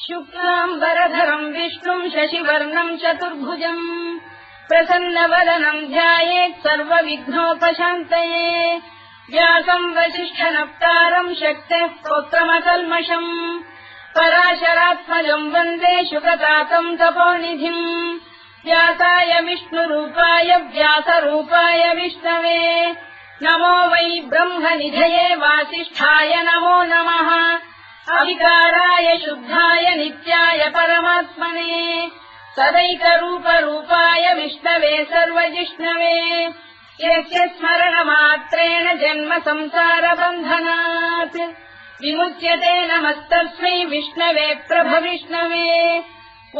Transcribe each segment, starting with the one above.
शुक्लाम्बरधरम् विष्णुम् शशिवर्णम् चतुर्भुजम् प्रसन्नवदनम् ध्यायेत् सर्वविघ्नोपशान्तये व्यासम् वसिष्ठनप्तारम् शक्तेः स्तोत्रमकल्मषम् पराशरात्मजम् वन्दे शुकतातम् तपोनिधिम् व्यासाय विष्णुरूपाय व्यासरूपाय विष्णवे नमो वै ब्रह्मनिधये वासिष्ठाय नमो नमः अविकाराय शुद्धाय नित्याय परमात्मने सदैकरूपरूपाय विष्णवे सर्वजिष्णवे यस्य स्मरणमात्रेण जन्म संसारबन्धनात् विमुच्यते नमस्तस्मै विष्णवे प्रभविष्णवे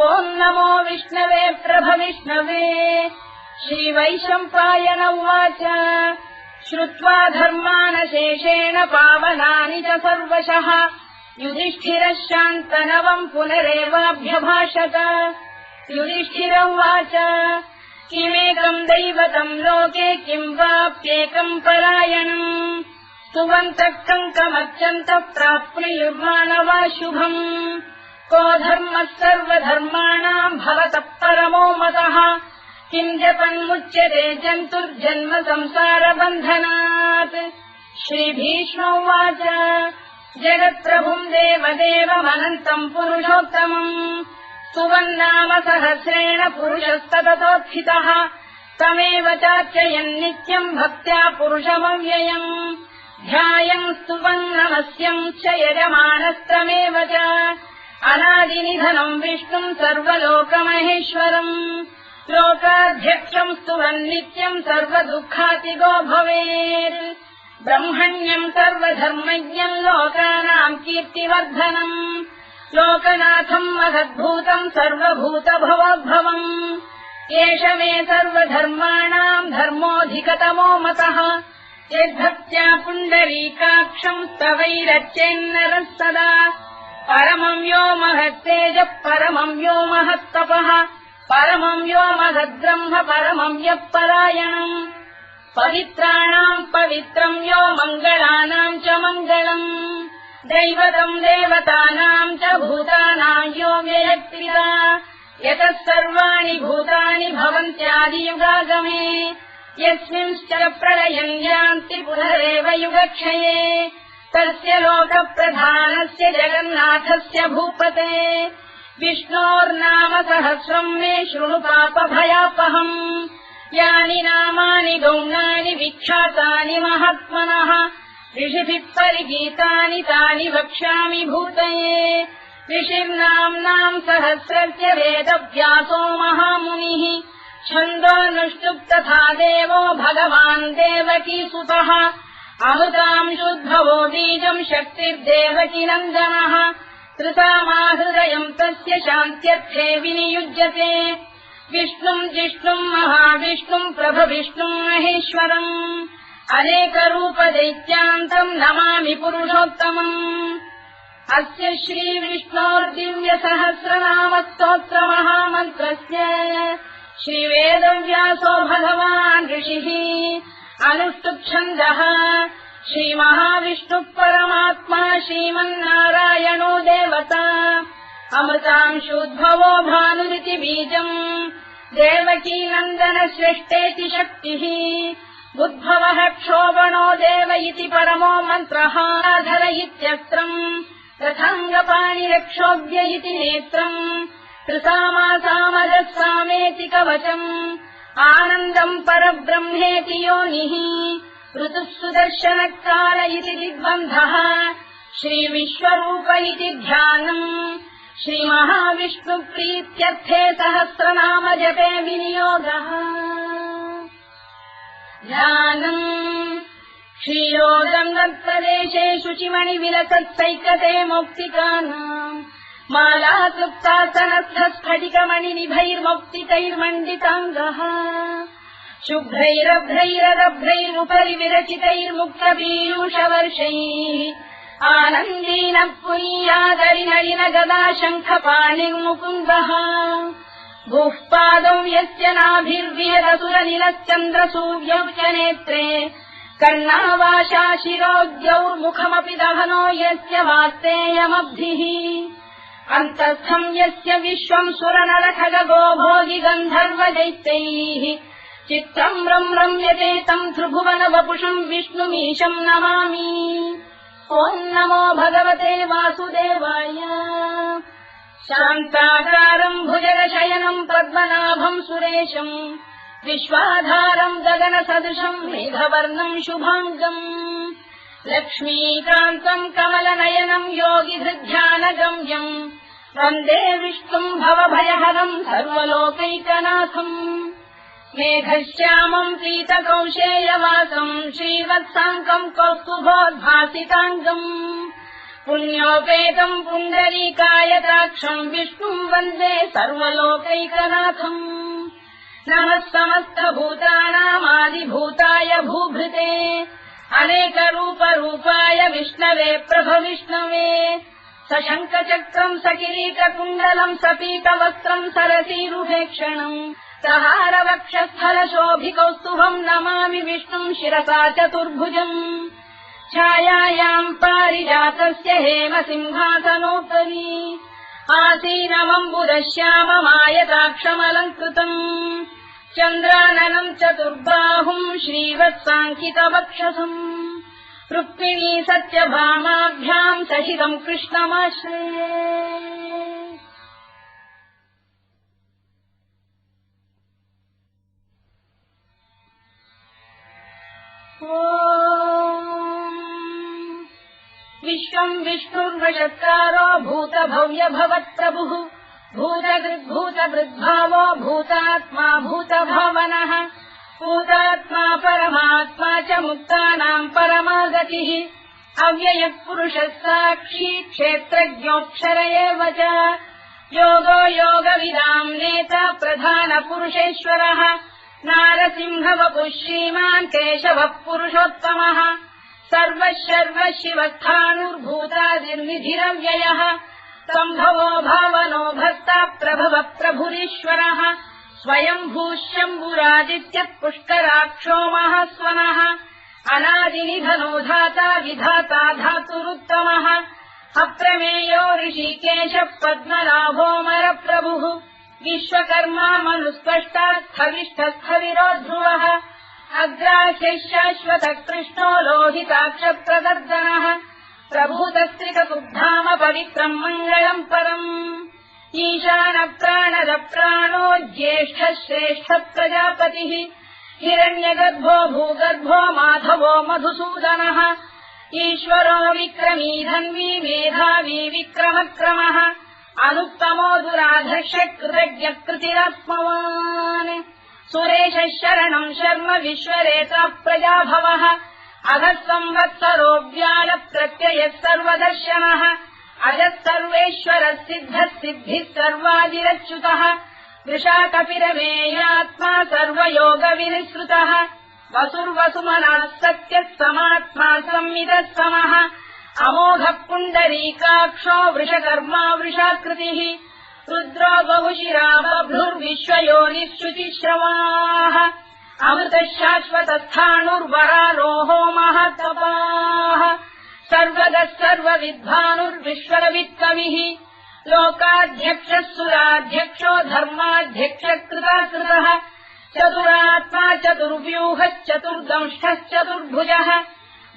ॐ नमो विष्णवे प्रभविष्णवे श्रीवैशम्पायन उवाच श्रुत्वा धर्मानशेषेण पावनानि च सर्वशः युधिष्ठिरः शान्तनवम् पुनरेवाभ्यभाषत युधिष्ठिर उवाच किमेकम् दैवतम् लोके किम् वाप्येकम् परायणम् स्तुवन्तः कङ्कमर्चन्तः प्राप्नुयुर्माणवा शुभम् को धर्मः सर्वधर्माणाम् भवतः परमो मतः किम् जपन्मुच्यते जन्तुर्जन्म संसारबन्धनात् श्रीभीष्म उवाच जगत्प्रभुम् देवदेवमनन्तम् पुरुषोत्तमम् स्तुवन्नाम सहस्रेण पुरुषस्तततोत्थितः तमेव चार्चयन् नित्यम् भक्त्या पुरुषमव्ययम् ध्यायम् स्तुवन् नमस्यम् च यजमानस्तमेव च अनादिनिधनम् विष्णुम् सर्वलोकमहेश्वरम् लोकाध्यक्षम् स्तुवन् नित्यम् सर्वदुःखातिगो भवेत् ब्रह्मण्यम् सर्वधर्मज्ञम् लोकानाम् कीर्तिवर्धनम् लोकनाथम् महद्भूतम् सर्वभूतभवोद्भवम् एष मे सर्वधर्माणाम् धर्मोऽधिकतमो मतः यद्भक्त्या पुण्डरीकाक्षम् स्तवैरच्चेन्नरः सदा परमम् यो महत्तेजः परमम् यो महत्तपः परमम् यो महद्ब्रह्म परमम् यः परायणम् पवित्राणाम् पवित्रम् यो मङ्गलानाम् च मङ्गलम् दैवतम् देवतानाम् च भूतानाम् यो व्ययक्तिदा यतः सर्वाणि भूतानि भवन्त्यादियुगागमे यस्मिंश्च प्रलयम् यान्ति पुनरेव युगक्षये तस्य लोकप्रधानस्य जगन्नाथस्य भूपते विष्णोर्नाम सहस्रम् मे शृणु पापभयापहम् यानि नामानि गौणानि विख्यातानि महात्मनः ऋषिभिः परिगीतानि तानि वक्ष्यामि भूतये ऋषिर्नाम्नाम् सहस्रस्य वेदव्यासो महामुनिः छन्दोऽनुष्टुप् तथा देवो भगवान् देवकीसुतः अमृताम् शुद्भवो बीजम् शक्तिर्देवकी नन्दनः त्रिसामाहृदयम् तस्य शान्त्यर्थे विनियुज्यते विष्णुम् जिष्णुम् महाविष्णुम् प्रभविष्णुम् महेश्वरम् अनेकरूपदैत्यान्तम् नमामि पुरुषोत्तमम् अस्य श्रीविष्णोर्दिव्यसहस्रनामस्तोत्रमहामन्त्रस्य श्रीवेदव्यासो भगवान् ऋषिः अनुष्टुप्छन्दः श्रीमहाविष्णुः परमात्मा श्रीमन्नारायणो देवता अमृतांशोद्भवो भानुरिति बीजम् देवकी नन्दन श्रेष्ठेति शक्तिः उद्भवः क्षोभणो देव इति परमो मन्त्रः धर इत्यस्त्रम् रथाङ्गपाणिरक्षोभ्य इति नेत्रम् त्रिसामासामजः सामेति कवचम् आनन्दम् परब्रह्मेति योनिः ऋतुः सुदर्शनकाल इति दिग्बन्धः श्रीविश्वरूप इति ध्यानम् श्रीमहाविष्णुप्रीत्यर्थे सहस्रनाम जपे विनियोगः ध्यानम् श्रीयोगम् दत्तदेशे शुचिमणिविलसत्सैकते मौक्तिकानाम् मालाक्लुप्तासनस्थस्फटिकमणिनिभैर्मौक्तिकैर्मण्डिताङ्गः शुभ्रैरभ्रैररभ्रैरुपरि विरचितैर्मुक्तपीयूषवर्षैः आनन्दीनः पुनीयादरिनलिन गदा शङ्खपाणिर्मुकुन्दः भूः पादौ यस्य नाभिर्विहरसुरनिलश्चन्द्रसूर्यौ च नेत्रे कर्णावाशा शिरोद्यौर्मुखमपि दहनो यस्य वास्तेयमब्धिः अन्तस्थम् यस्य विश्वम् सुरनरखगो भोगि गन्धर्वदैत्यैः चित्रम् रम्यते तम् त्रिभुवन वपुषम् विष्णुमीशम् नमामि। ॐ नमो भगवते वासुदेवाय। शान्ताकारम् भुजगशयनम् पद्मनाभम् सुरेशम् विश्वाधारम् गगनसदृशम् मेघवर्णम् शुभाङ्गम् लक्ष्मीकान्तम् कमलनयनम् योगिहृध्यानगम्यम् वन्दे विष्णुम् भवभयहरम् सर्वलोकैकनाथम्। मेघश्यामम् पीतकौशेयवासम् श्रीवत्साङ्कम् कौस्तुभोद्भासिताङ्गम् पुण्योपेतम् पुण्डरीकायताक्षम् विष्णुम् वन्दे सर्वलोकैकनाथम्। नमः समस्तभूतानामादिभूताय भूभृते अनेकरूपरूपाय विष्णवे प्रभविष्णवे सशङ्खचक्रम् सकिरीटकुण्डलम् सपीतवस्त्रम् सरसीरुहेक्षणम् सहारवक्षस्थलशोभिकौस्तुभम् नमामि विष्णुम् शिरसा चतुर्भुजम्। छायायाम् पारिजातस्य हेमसिंहासनोपरि आसीनमम्बुदश्याममायताक्षमलङ्कृतम् चन्द्राननम् चतुर्बाहुम् श्रीवत्साङ्कितवक्षसम् रुक्मिणी सत्यभामाभ्याम् सहितम् कृष्णमाश्रये। विश्वम् विष्णुर्वषत्कारो भूतभव्य भवत्प्रभुः भूतभृद्भावो भूतात्मा भूतभावनः भूतात्मा परमात्मा च मुक्तानाम् परमागतिः अव्ययः पुरुषः साक्षी क्षेत्रज्ञोऽक्षर एव च योगो योगविदाम् नेता प्रधानपुरुषेश्वरः नारसिंहवपुः श्रीमान् केशवः पुरुषोत्तमः सर्वः शिवस्थाणुर्भूतादिर्निधिरव्ययः सम्भवो भावनो भर्ता प्रभव प्रभुरीश्वरः स्वयम्भूः शम्भुरादित्यः पुष्कराक्षो महास्वनः अनादिनिधनो धाता विधाता धातुरुत्तमः अप्रमेयो ऋषिकेशः पद्मनाभोऽमरप्रभुः विश्वकर्मा मनुस्पष्टा स्थविष्ठस्थविरो ध्रुवः अग्राह्यः शाश्वतः कृष्णो लोहिताक्षप्रदर्दनः प्रभूतस्त्रिककुब्धाम पवित्रम् मङ्गलम् परम् ईशानप्राणरप्राणो ज्येष्ठः श्रेष्ठः प्रजापतिः हिरण्यगर्भो भूगर्भो माधवो मधुसूदनः ईश्वरो विक्रमी धन्वी मेधावी विक्रमक्रमः अनुत्तमो दुराधर्ष कृतज्ञः कृतिरात्मवान् सुरेशः शरणम् शर्म विश्वरेता प्रजाभवः अधः संवत्सरो व्याल प्रत्ययः सर्वदर्शनः अजः सर्वेश्वरः सिद्धः सिद्धिः सर्वादिरच्युतः वृषा कपिरमेयात्मा सर्वयोगविनिसृतः वसुर्वसुमनः सत्यः समात्मा संविदः समः अमोघः पुण्डरीकाक्षो वृषकर्मा वृषाकृतिः रुद्रो बहुशिरा बभ्रुर्विश्वयोनिः शुचिश्रवाः अमृतः शाश्वतस्थाणुर्वरारोहो महातपाः सर्वगः सर्वविद्वानुर्विश्वरवित्कविः लोकाध्यक्षः सुराध्यक्षो धर्माध्यक्षः कृताकृतः चतुरात्मा चतुर्व्यूहश्चतुर्दंष्टश्चतुर्भुजः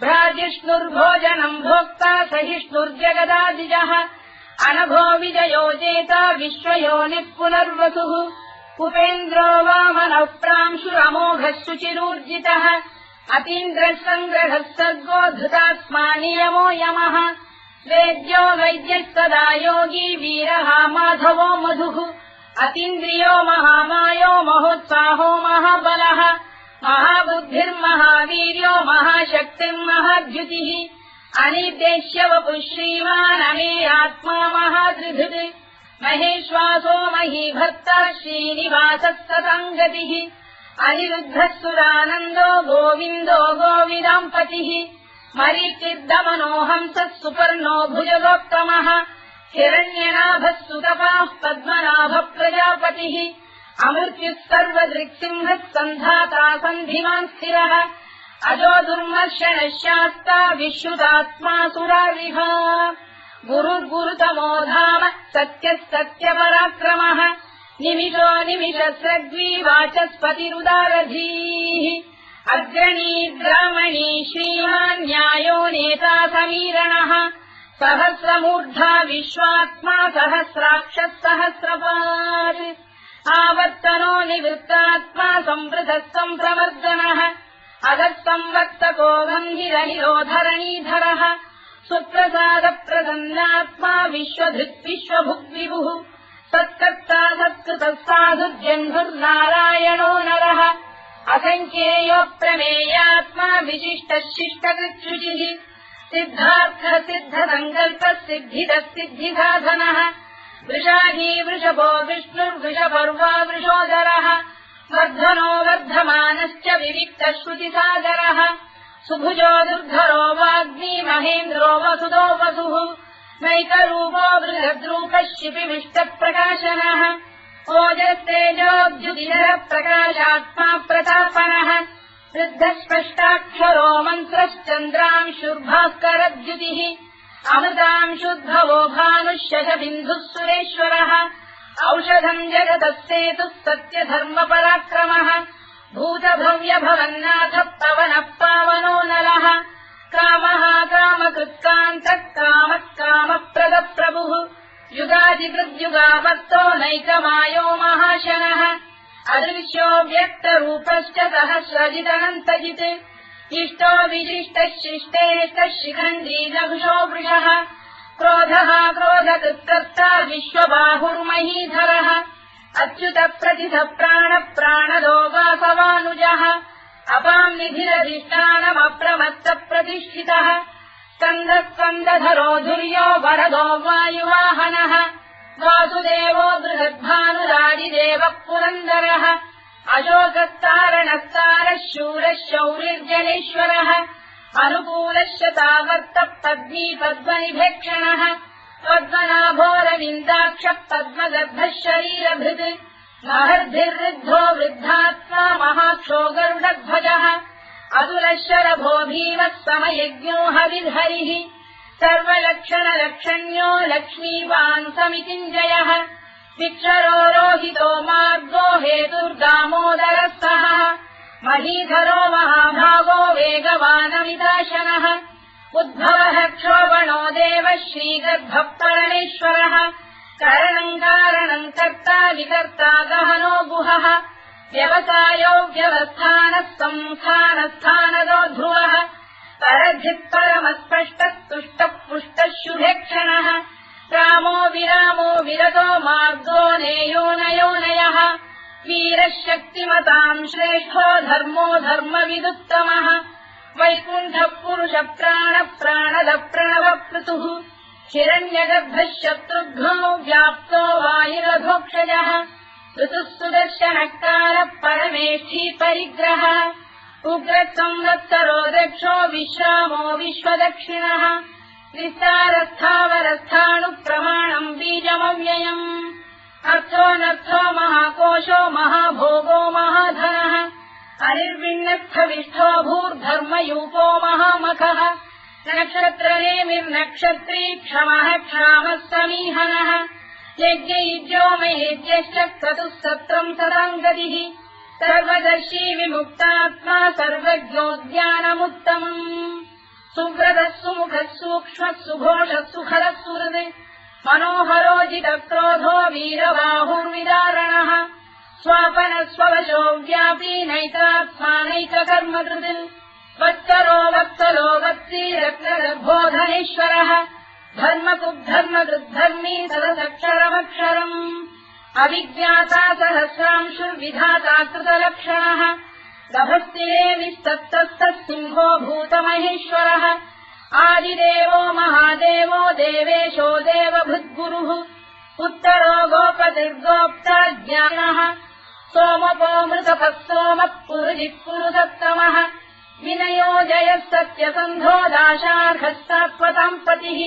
भ्राजिष्णुर्भोजनम् भोक्ता सहिष्णुर्जगदादिजः अनभो विजयो जेता विश्वयोनिः पुनर्वसुः उपेन्द्रो वामनः प्रांशुरमोघः शुचिरूर्जितः अतीन्द्रः सङ्ग्रहः सर्गो धृतात्मा नियमो यमः वेद्यो वैद्यः सदा योगी वीरः माधवो मधुः अतीन्द्रियो महामायो महोत्साहो महाबलः महाबुद्धिर्महावीर्यो महाशक्तिर्महाद्युतिः अनिर्देश्यवपुः श्रीमान् अमेयात्मा महादृधृत् महेश्वासो महीभर्ता श्रीनिवासः सताङ्गतिः अनिरुद्धः सुरानन्दो गोविन्दो गोविदाम्पतिः मरीचिर्दमनो हंसः सुपर्णो भुजगोत्तमः हिरण्यनाभः सुतपाः पद्मनाभः प्रजापतिः अमृत्युः सर्वदृक्सिंहः सन्धाता सन्धिमान् स्थिरः अजो दुर्मर्षणः शास्ता विश्रुतात्मा सुरारिभा गुरुर्गुरुतमो धाम सत्यः सत्यपराक्रमः निमिषो निमिषस्रग्वी वाचस्पतिरुदारधीः अग्रणी ब्राह्मणी श्रीमान् न्यायो नेता समीरणः सहस्रमूर्धा विश्वात्मा सहस्राक्षः सहस्रपात् आवर्तनो निवृत्तात्मा संवृतः सम्प्रवर्धनः अधः संवर्तको गन्धिरनिरोधरणीधरः सुप्रसादप्रसन्नात्मा विश्वधृत् विश्वभुग्विभुः सत्कर्ता सत्कृतः साधुर्जन्धुर्नारायणो नरः असङ्ख्येयो प्रमेयात्मा विशिष्टः शिष्टकृच्छुचिः सिद्धार्थः सिद्धसङ्कल्पः सिद्धितः सिद्धिसाधनः वृषाधी वृषभो विष्णुर्वृषपर्वा वृषोदरः वर्धनो वर्धमानश्च विविक्तः श्रुतिसागरः सुभुजो दुर्धरो वाग्मी महेन्द्रो वसुदो वसुः नैकरूपो बृहद्रूपः शिपिविष्टप्रकाशनः ओजस्तेजोऽभ्युदिनः प्रकाशात्मा प्रतापनः वृद्धस्पष्टाक्षरो मन्त्रश्चन्द्रांशुर्भास्करद्युतिः अमृतांशुद्भवो भानुष्यशबिन्दुः सुरेश्वरः औषधम् जगतः सेतुः सत्यधर्मपराक्रमः भूतभव्यभवन्नाथः पवनः पावनो नलः कामः कामकृत्कान्तः कामः कामप्रदप्रभुः युगादिकृद्युगामत्तो नैकमायो महाशनः अदृश्यो व्यक्तरूपश्च सहस्रजिदनन्तजित् इष्टो विशिष्टः शिष्टेष्टः शिखण्डी नभुषो वृषः क्रोधः क्रोधकृत्कर्ता विश्वबाहुर्महीधरः अच्युतः प्रतिथः प्राणः प्राणदो वासवानुजः अपाम् निधिरधिष्ठानमप्रमत्तः प्रतिष्ठितः स्कन्दः स्कन्दधरो धुर्यो वरदो वायुवाहनः वासुदेवो बृहद्भानुरादिदेवः पुरन्दरः अशोकस्तारणस्तारः शूरः शौरिर्जनेश्वरः अनुकूलः शतावर्तः पद्मी पद्मनिभेक्षणः पद्मनाभोरविन्दाक्षः पद्मगर्भः शरीरभृत् महर्भिर्वृद्धो वृद्धात्मा महाक्षो गरुडध्वजः अतुलः शरभो भीमः समयज्ञो हविर्हरिः सर्वलक्षणलक्षण्यो लक्ष्मीवान् समितिञ्जयः विक्षरो रोहितो मार्गो हेतुर्दामोदरः सहः महीधरो महाभागो वेगवानमिदाशनः उद्भवः क्षोभणो देवः श्रीगर्भः परमेश्वरः करणम् कारणम् कर्ता विकर्ता गहनो गुहः व्यवसायो व्यवस्थानः संस्थानस्थानदो ध्रुवः परधिः परमस्पष्टः तुष्टः पुष्टः शुभेक्षणः रामो विरामो विरतो मार्गो नेयो नयोनयः वीरः शक्तिमताम् श्रेष्ठो धर्मो धर्मविदुत्तमः वैकुण्ठः पुरुषः प्राणः प्राणदः प्रणवपृतुः हिरण्यगर्भः शत्रुघ्नो व्याप्तो वायुरधोक्षजः ऋतुः सुदर्शनः कालः परमेष्ठी परिग्रहः उग्रः संवत्सरो दक्षो विश्रामो विश्वदक्षिणः विस्तारस्थावरस्थाणुः प्रमाणम् बीजमव्ययम् अर्थोऽनर्थो महाकोशो महाभोगो महाधनः अनिर्विण्णस्थविष्ठो भूर्धर्मयूपो महामखः नक्षत्रनेमिर्नक्षत्री क्षमः क्षामः समीहनः यज्ञयुज्यो महेज्यश्च क्रतुः सत्रम् सदाङ्गतिः सर्वदर्शी विमुक्तात्मा सर्वज्ञोद्यानमुत्तमम् सुव्रतः सुमुखः सूक्ष्मः सुघोषः सुखरः सुहृत् मनोहरोजितक्रोधो वीरबाहुर्विदारणः स्वापनः स्ववशो व्यापी नैकात्मानैककर्मकृत् वत्सरो वत्सलो वत्सी रत्नगर्भोधनेश्वरः धर्मकुद्धर्मकृद्धर्मी सदसक्षरमक्षरम् अविज्ञाता सहस्रांशुर्विधाता कृतलक्षणः गभस्तिरे विस्तप्तस्तः सिंहो भूतमहेश्वरः आदिदेवो महादेवो देवेशो देवभृद्गुरुः उत्तरो गोपतिर्गोप्ता ज्ञानः सोमपो मृतपः सोमः पुरुजिः पुरुषत्तमः विनयो जयः सत्यसन्धो दाशार्हः सात्वताम् पतिः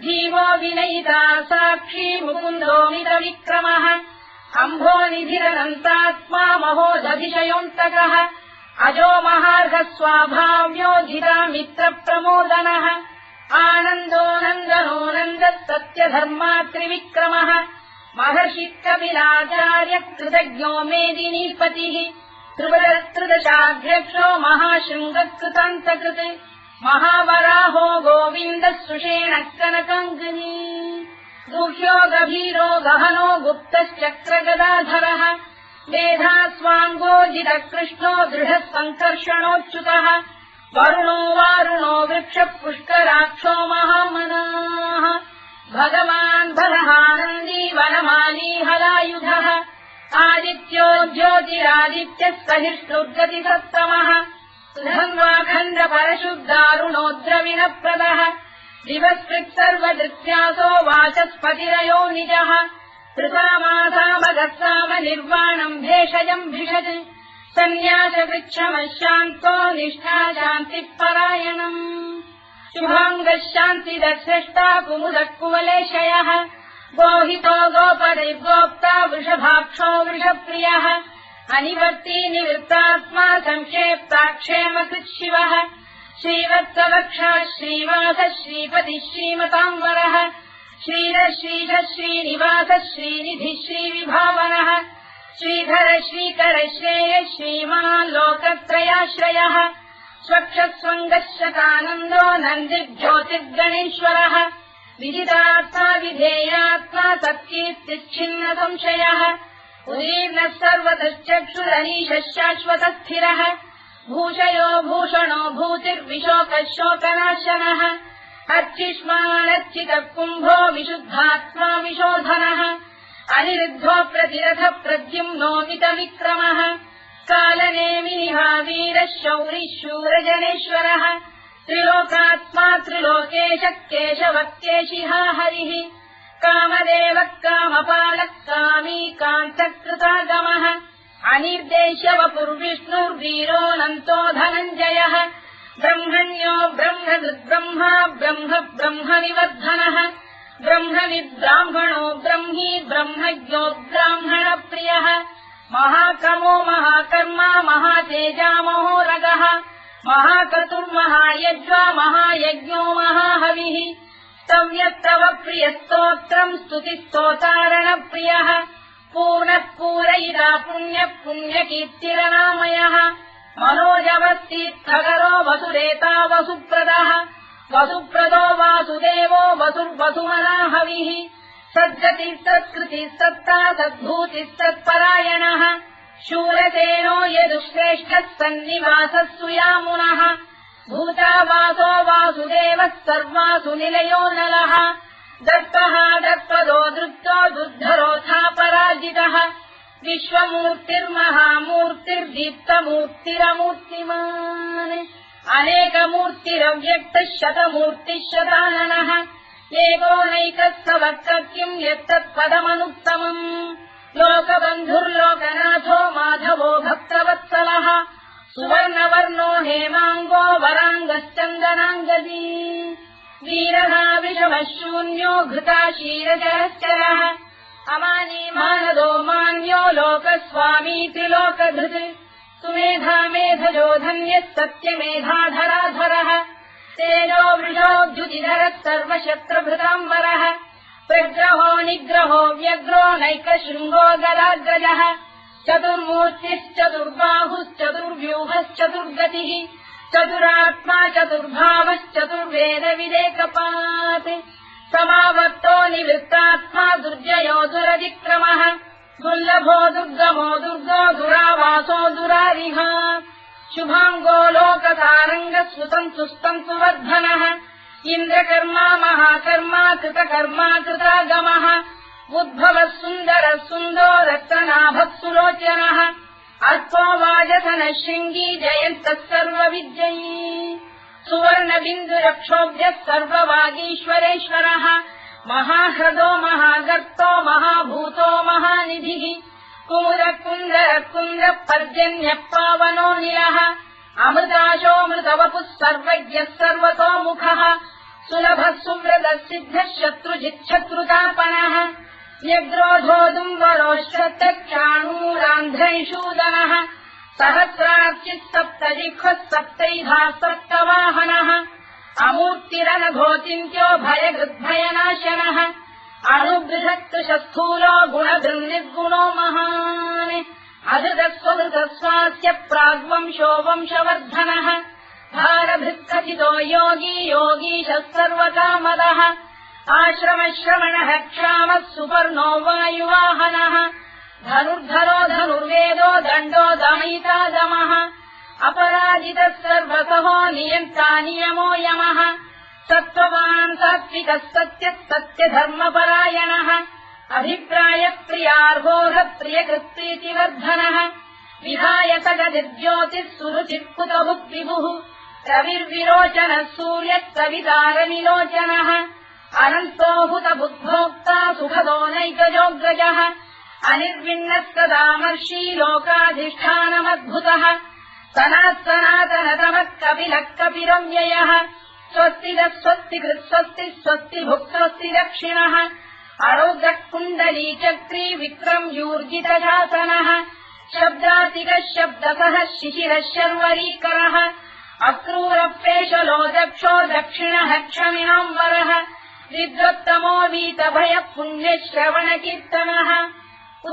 जीवो विनयिता साक्षी मुकुन्दोमितविक्रमः अम्भोनिधिरनन्तात्मा महोदधिशयोऽन्तकः अजो महार्घः स्वाभाव्यो जिता मित्रप्रमोदनः आनन्दो नन्दनो नन्दः सत्यधर्मा त्रिविक्रमः महर्षि कपिलाचार्य कृतज्ञो मेदिनीपतिः त्रिदशाध्यक्षो महाशृङ्गकृतान्तकृत् महावराहो गोविन्दः सुषेणः कनकाङ्गनी गुह्यो गभीरो गहनो गुप्तश्चक्रगदाधरः मेधास्वाङ्गोजितः कृष्णो दृढः सङ्कर्षणोच्युतः वरुणो वारुणो वृक्षः पुष्कराक्षो महामनाः भगवान् बलहानन्दी वनमाली हलायुधः आदित्यो ज्योतिरादित्यः सहिष्णुर्गतिसत्तमः सुधन्वाखण्ड परशुद्धारुणोद्रविणप्रदः दिवस्कृत् सर्वदृत्यासो वाचस्पतिरयो निजः कृतामासामगस्साम निर्वाणम् भेषजम् भिषज सन्न्यासवृक्षमशान्तो निष्ठा शान्तिपरायणम् शुभाङ्गः शान्तिदर्श्रेष्टा कुमुदः कुवलेशयः गोहितो गोपदैर्गोप्ता वृषभाक्षो वृषप्रियः अनिवर्ती निवृत्तात्मा संक्षेप्ताक्षेमकृत् शिवः श्रीवत्सवक्षः श्रीवासः श्रीपतिः श्रीमताम्बरः श्रीरश्रीशः श्रीनिवासः श्रीनिधिः श्रीविभावनः श्रीधर श्रीकर श्रेयः श्रीमान् लोकत्रयाश्रयः स्वक्षस्वङ्गः शतानन्दो नन्दिर्ज्योतिर्गणेश्वरः विदितात्मा विधेयात्मा तत्कीर्तिच्छिन्न संशयः उदीर्णः सर्वतश्चक्षुरनीशः शाश्वतस्थिरः भूषयो भूषणो भूतिर्विशोकः शोकनाशनः अर्चिष्मानर्चितः कुम्भो विशुद्धात्मा विशोधनः अनिरुद्धो प्रतिरथ प्रद्युम्नो मितविक्रमः कालनेमिनिहा वीरः शौरिः शूरजनेश्वरः त्रिलोकात्मा त्रिलोकेशः केशवः केशिहा हरिः कामदेवः कामपालः कामी कान्तकृतागमः अनिर्देश्य वपुर्विष्णुर्वीरोऽनन्तो धनञ्जयः ब्रह्मण्यो ब्रह्मकृद्ब्रह्मा ब्रह्म ब्रह्मनिवर्धनः ब्रह्मविद्ब्राह्मणो ब्रह्मी ब्रह्मज्ञो ब्राह्मणप्रियः महाक्रमो महाकर्मा महातेजा महोरगः महाक्रतुर्महायज्वा महायज्ञो महाहविः स्तव्यस्तव प्रियस्तोत्रम् स्तुतिस्तोतारणप्रियः पूर्णः पूरयिता पुण्यः पुण्यकीर्तिरनामयः मनोजवस्तीर्थकरो वसुदेता वसुप्रदः वसुप्रदो वासुदेवो वसुर्वसुमनाहविः सद्गतिः सत्कृतिः सत्ता सद्भूतिः सत्परायणः शूरसेनो यदुश्रेष्ठः सन्निवासः सुयामुनः भूतावासो वासुदेवः सर्वासु निलयो नलः दत्तः दत्पदो दृप्तो दुर्धरोऽथापराजितः विश्वमूर्तिर्महामूर्तिर्दीप्तमूर्तिरमूर्तिमान् अनेकमूर्तिरव्यक्तः शतमूर्तिः शताननः एकोनैकस्तवः किम् यत्तत्पदमनुत्तमम् लोकबन्धुर्लोकनाथो माधवो भक्तवत्सलः सुवर्णवर्णो हेमाङ्गो वराङ्गश्चन्दनाङ्गदी वीरः विषमः शून्यो घृता क्षीरजरश्चरः अमानी मानदो मान्यो लोकस्वामी त्रिलोकधृत् सुमेधा मेधजो धन्यः सत्यमेधाधराधरः तेजो वृषोऽद्युतिधरः सर्वशस्त्रभृताम्बरः प्रग्रहो निग्रहो व्यग्रो नैकशृङ्गो गदाग्रजः चतुर्मूर्तिश्चतुर्बाहुश्चतुर्व्यूहश्चतुर्गतिः चतुरात्मा चतुर्भावश्चतुर्वेदविदेकपात् समावर्तो निवृत्तात्मा दुर्जयो दुरतिक्रमः दुर्लभो दुर्गमो दुर्गो दुरावासो दुरारिः शुभाङ्गो लोकतारङ्गः सुतन्तु वर्धनः इन्द्रकर्मा महाकर्मा कृतकर्मा कृतागमः उद्भवः सुन्दरः सुन्दो रक्तनाभः सुलोचनः अल्पो वाजसनः शृङ्गी जयन्तः सर्वविद्ययी सुवर्णबिन्दुरक्षोभ्यः सर्ववागीश्वरेश्वरः महाह्रदो महागर्तो महाभूतो महानिधिः कुमुदकुन्दरकुन्दः पर्जन्यः पावनो निलः अमृताशोऽमृतवपुः सर्वज्ञः सर्वतोमुखः सुलभः सुव्रतः सिद्धः शत्रुजिच्छत्रुतापनः न्यग्रोधोदुम्बरोश्चक्षाणूरान्ध्रैषूदनः सहस्रार्चिः सप्तजिह्वः सप्तैधा सप्तवाहनः अमूर्तिरनघोचिन्त्यो भयगृद्भयनाशनः अणुबृहत्कृशस्थूलो गुणभृन्निर्गुणो महान् अधृतस्वधृतस्वास्य प्राग्वंशो वंशवर्धनः भारभृत्कथितो योगी योगीशः सर्वकामदः आश्रमश्रवणः क्षामः सुपर्णो वायुवाहनः धनुर्धरो धनुर्वेदो दण्डो दमयिता दमः अपराजितः सर्वसहो नियन्ता नियमो यमः सत्त्ववान् सात्विकः सत्यः सत्यधर्मपरायणः अभिप्रायप्रियार्होः प्रियकृत्प्रीतिवर्धनः विधायतगतिर्ज्योतिः सुरुचित्कुतभुक्विभुः रविर्विरोचनः सूर्यः कवितारनिलोचनः अनन्तो हुतबुद्भोक्ता सुखदो नैकजोऽग्रजः अनिर्विण्णः सदामर्षी लोकाधिष्ठानमद्भुतः सनातनतमः कपिलः कपिरव्ययः स्वस्तिदः स्वस्तिकृत् स्वस्ति स्वस्तिभुक् स्वस्ति दक्षिणः अरोग्रः कुण्डलीचक्री विक्रम्यूर्जितशासनः शब्दातिकः शब्दसः शिशिरः शर्वरीकरः अक्रूरप्रेषलो दक्षो दक्षिणः क्षमिणाम्बरः विद्वत्तमो वीतभयः पुण्यश्रवणकीर्तनः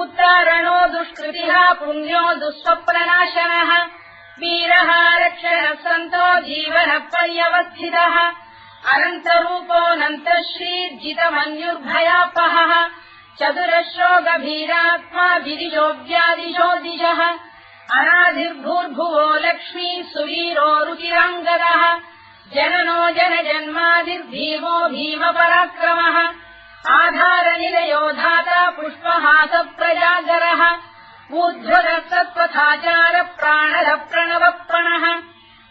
उत्तारणो दुष्कृतिः पुण्यो दुःस्वप्ननाशनः वीरः रक्षणः सन्तो जीवनः पर्यवस्थितः अनन्तरूपोऽनन्तश्रीर्जितमन्युर्भयापहः चतुरश्रो गभीरात्मा विदिशो व्यादिशो दिशः अनाधिर्भूर्भुवो लक्ष्मी सुवीरो रुचिराङ्गदः जननो जनजन्मादिर्भीमो भीमपराक्रमः आधारनिलयो धाता पुष्पहासप्रजागरः ऊर्ध्वरः सत्त्वथाचार प्राणः प्रणवप्रणः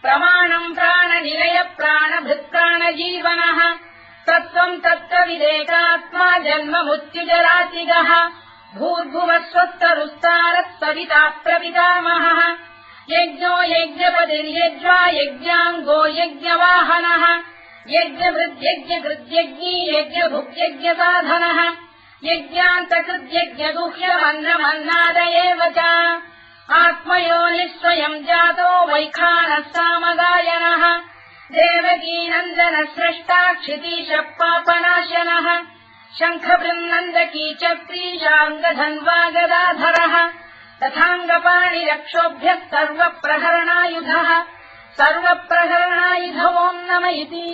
प्रमाणम् प्राणनिलय प्राणभृत्प्राणजीवनः तत्त्वम् तत्त्वविदेकात्मा जन्ममृत्युजरातिगः भूर्भुवः स्वस्तरुस्तारः सविता प्रपितामहः यज्ञो यज्ञपतिर्यज्वा यज्ञाङ्गो यज्ञवाहनः यज्ञभृद्यज्ञकृद्यज्ञी यज्ञभुक्यज्ञसाधनः यज्ञान्तकृद्यज्ञगुह्यमन्नमन्नाद एव च आत्मयोनिः स्वयम् जातो वैखानः सामगायनः देवकीनन्दनः स्रष्टा क्षितीशः पापनाशनः शङ्खबृन्नन्दकी चक्रीशाङ्गधन्वा गदाधरः तथाङ्गपाणिरक्षोभ्यः सर्वप्रहरणायुधः सर्वप्रहरणायुध ओम् नम इति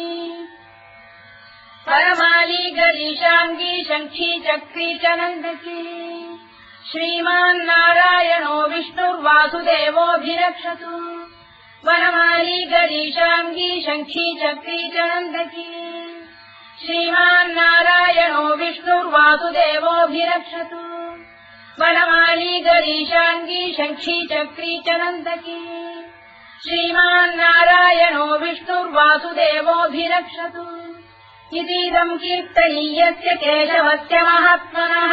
परमाली गरीशाङ्गी शङ्खी चक्री च नन्दकी श्रीमान्नारायणो विष्णुर्वासुदेवोऽभिरक्षतु वनमाली गरीशाङ्गी शङ्खी चक्री च नन्दकी श्रीमान्नारायणो विष्णुर्वासुदेवोऽभिरक्षतु वनमाली गरीशाङ्गी शङ्खी चक्री च नन्दकी श्रीमान्नारायणो विष्णुर्वासुदेवोऽभिरक्षतु इतीदम् कीर्तनीयस्य केशवस्य महात्मनः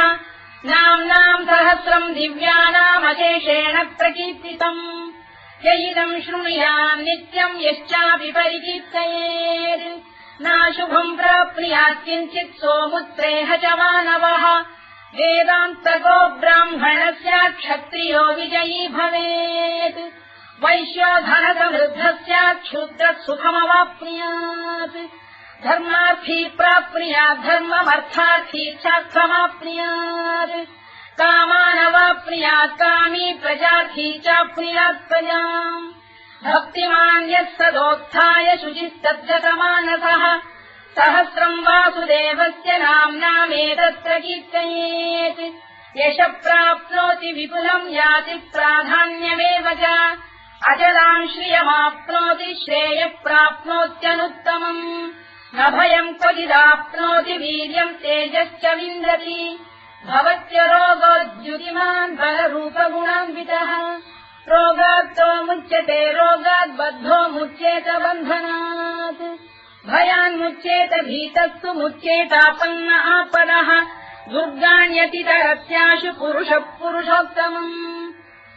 नाम्नाम् सहस्रम् दिव्यानामशेषेण प्रकीर्तितम् य इदम् शृणुयाम् नित्यम् यश्चापि परिकीर्तयेत् नाशुभम् प्राप्नुयात् किञ्चित् सोमुत्रेह च मानवः वेदान्तको ब्राह्मणस्य क्षत्रियो विजयी भवेत् वैश्यो धनसमृद्धस्य क्षुद्रः सुखमवाप्नुयात् धर्मार्थी प्राप्नुयात् धर्ममर्थार्थी चार्थमाप्नुयात् कामानवाप्नुयात् कामी प्रजार्थी चाप्नुयात् प्रजाम् भक्तिमान् यः सदोत्थाय शुचिस्तद्धतमानसः सहस्रम् वासुदेवस्य नाम्नामेतत्र कीर्तयेत् यशः प्राप्नोति विपुलम् याति प्राधान्यमेव च अजलाम् श्रियमाप्नोति श्रेयः प्राप्नोत्यनुत्तमम् न भयम् क्वचिदाप्नोति वीर्यम् तेजश्च विन्दति भवत्य रोगोद्युतिमान् बलरूपगुणान्वितः रोगात्तो मुच्यते रोगात् बद्धो मुच्येत बन्धनात् भयान्मुच्येत भीतस्तु मुच्येतापन्न आपदः दुर्गाण्यतितरस्याशु पुरुषः पुरुषोत्तमम्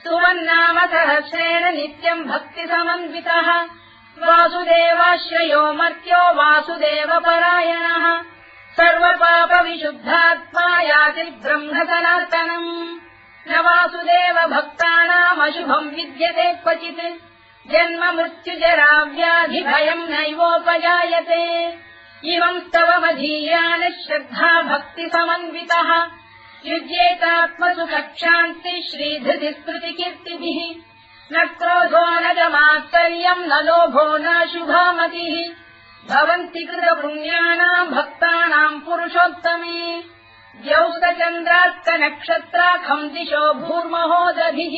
सुवन्नाम सहस्रेण नित्यम् भक्तिसमन्वितः वासुदेवाश्रयो मर्त्यो वासुदेवपरायणः सर्वपापविशुद्धात्मा याति ब्रह्म सनातनम् न वासुदेव भक्तानामशुभम् विद्यते क्वचित् जन्म मृत्युजरा व्याधि भयम् नैवोपजायते इमं स्तवमधीयान श्रद्धा भक्ति समन्वितः युज्येतात्मसुखक्षान्ति श्रीधृति स्मृति कीर्तिभिः न क्रोधो न च मात्सर्यम् न लोभो न शुभामतिः भवन्ति कृतपुण्यानाम् भक्तानाम् पुरुषोत्तमे द्यौस्तचन्द्रार्कनक्षत्राखम् दिशो भूर्महोदधिः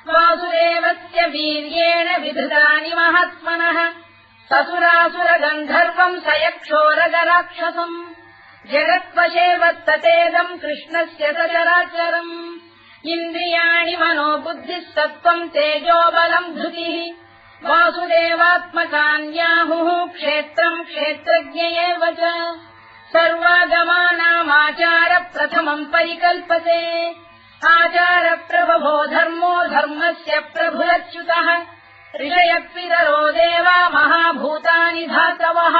वासुदेवस्य वीर्येण विधृतानि महात्मनः ससुरासुरगन्धर्वम् स यक्षोरगराक्षसम् जगत्वशे वत्ततेदम् कृष्णस्य सचराचरम् इन्द्रियाणि मनो बुद्धिः सत्त्वम् तेजो बलम् धृतिः वासुदेवात्मकान्याहुः क्षेत्रम् क्षेत्रज्ञ एव च सर्वागमानामाचार प्रथमम् परिकल्पते आचार प्रभवो धर्मो धर्मस्य प्रभुरच्युतः ऋषयपितरो देवा महाभूतानि धातवः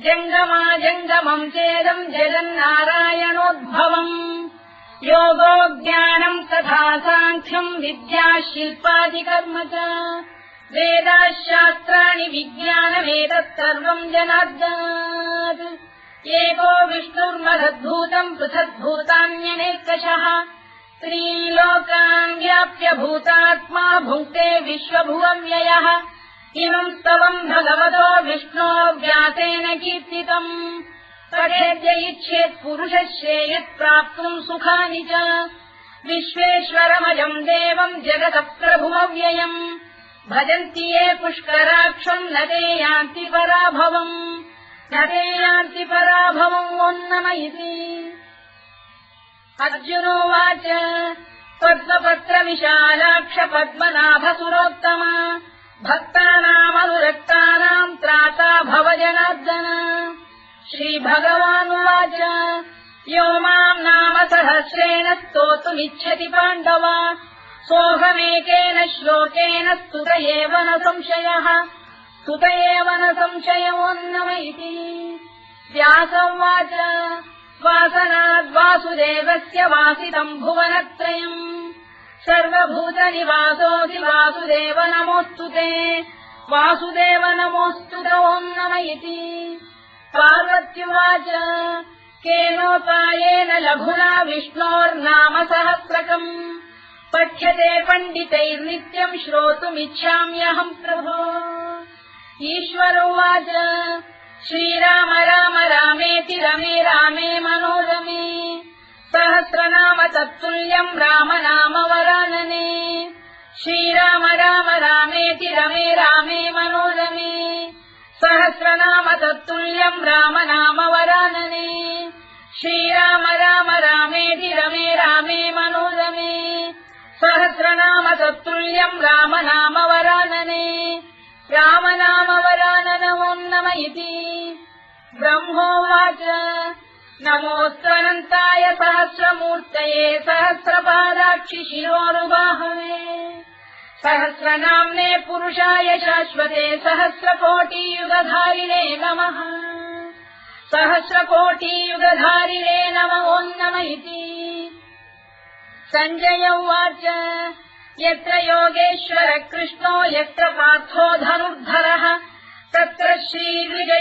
जङ्गमा जङ्गमम् चेदम् जगन्नारायणोद्भवम् योगो ज्ञानम् तथा साङ्ख्यम् विद्या शिल्पादिकर्म च वेदाः शास्त्राणि विज्ञानमेतत् सर्वम् जनार्दनात् एको विष्णुर्महद्भूतम् पृथग्भूतान्यनेकशः त्रीन् लोकान् व्याप्य भूतात्मा भुङ्क्ते विश्वभुवव्ययः इमम् स्तवम् भगवतो विष्णो व्यासेन कीर्तितम् पठेद्य इच्छेत् पुरुषः श्रेयत् प्राप्तुम् सुखानि च विश्वेश्वरमजम् देवम् जगतः प्रभुमव्ययम् भजन्ति ये पुष्कराक्षम् न ते यान्ति पराभवम् ओन्नम इति अर्जुनोवाच पद्मपत्रविशालाक्ष पद्मनाभसुरोत्तम भक्तानामनुरक्तानाम् त्राता भव जनार्दन श्रीभगवानुवाच यो माम् नाम सहस्रेण स्तोतुमिच्छति पाण्डव सोऽहमेकेन श्लोकेन स्तुत एव न संशयोऽन्नम इति व्यासोवाच वासनाद्वासुदेवस्य वासितम् भुवनत्रयम् सर्वभूतनिवासोऽसि वासुदेव नमोऽस्तु ते वासुदेव नमोऽस्तु ओन्नम इति पार्वत्युवाच केनोपायेन लघुना विष्णोर्नाम सहस्रकम् पठ्यते पण्डितैर्नित्यम् श्रोतुमिच्छाम्यहम् प्रभो ईश्वरोवाच श्रीराम राम रामेति रमे रामे मनोरमे सहस्रनाम तत्तुल्यम् राम नाम वरानने श्रीराम राम रामेति रमे रामे मनोरमे सहस्रनाम तत्तुल्यम् राम नाम वरानने श्रीराम राम रामेति रमे रामे मनोरमे सहस्रनाम तत्तुल्यम् राम नाम वरानने राम नाम वराननमोन्नम इति ब्रह्मोवाच नमोऽस्त्वनन्ताय सहस्रमूर्तये सहस्रपादाक्षि शिरोरुबाहवे सहस्रनाम्ने पुरुषाय शाश्वते सहस्रकोटियुगधारिणे नमः सहस्रकोटियुगधारिणे नमोऽन्नम इति सञ्जय उवाच यत्र योगेश्वर कृष्णो यत्र पार्थो धनुर्धरः तत्र श्रीविजय